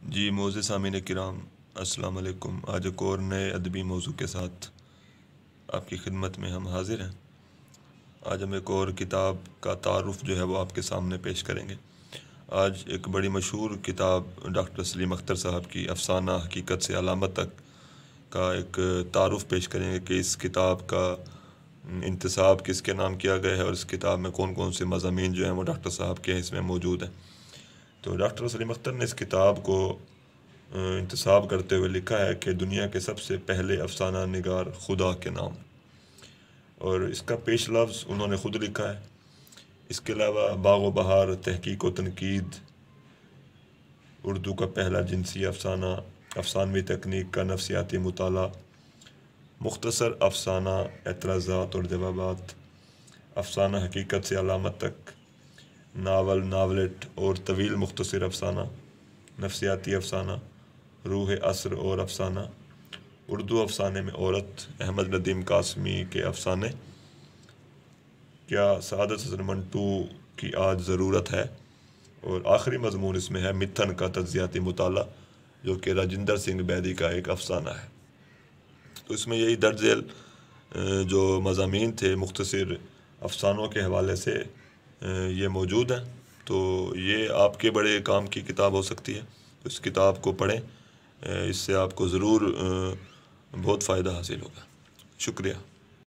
جی معزز سامعین کرام، السلام علیکم۔ آج ایک اور نئے ادبی موضوع کے ساتھ آپ کی خدمت میں ہم حاضر ہیں۔ آج ہم ایک اور کتاب کا تعارف جو ہے وہ آپ کے سامنے پیش کریں گے۔ آج ایک بڑی مشہور کتاب ڈاکٹر سلیم اختر صاحب کی افسانہ حقیقت سے علامت تک کا ایک تعارف پیش کریں گے کہ اس کتاب کا انتساب کس کے نام کیا گیا ہے اور اس کتاب میں کون کون سے مضامین جو ہیں وہ ڈاکٹر صاحب کے اس میں موجود ہیں۔ تو ڈاکٹر سلیم اختر نے اس کتاب کو انتساب کرتے ہوئے لکھا ہے کہ دنیا کے سب سے پہلے افسانہ نگار خدا کے نام، اور اس کا پیش لفظ انہوں نے خود لکھا ہے۔ اس کے علاوہ باغ و بہار، تحقیق و تنقید، اردو کا پہلا جنسی افسانہ، افسانوی تکنیک کا نفسیاتی مطالعہ، مختصر افسانہ، اعتراضات اور جوابات، افسانہ حقیقت سے علامت تک، ناول، ناولٹ اور طویل مختصر افسانہ، نفسیاتی افسانہ، روح عصر اور افسانہ، اردو افسانے میں عورت، احمد ندیم قاسمی کے افسانے، کیا سعادت حسن منٹو کی آج ضرورت ہے، اور آخری مضمون اس میں ہے متھن کا تجزیاتی مطالعہ، جو کہ راجندر سنگھ بیدی کا ایک افسانہ ہے۔ تو اس میں یہی درج ذیل جو مضامین تھے مختصر افسانوں کے حوالے سے یہ موجود ہیں۔ تو یہ آپ کے بڑے کام کی کتاب ہو سکتی ہے، اس کتاب کو پڑھیں، اس سے آپ کو ضرور بہت فائدہ حاصل ہوگا۔ شکریہ۔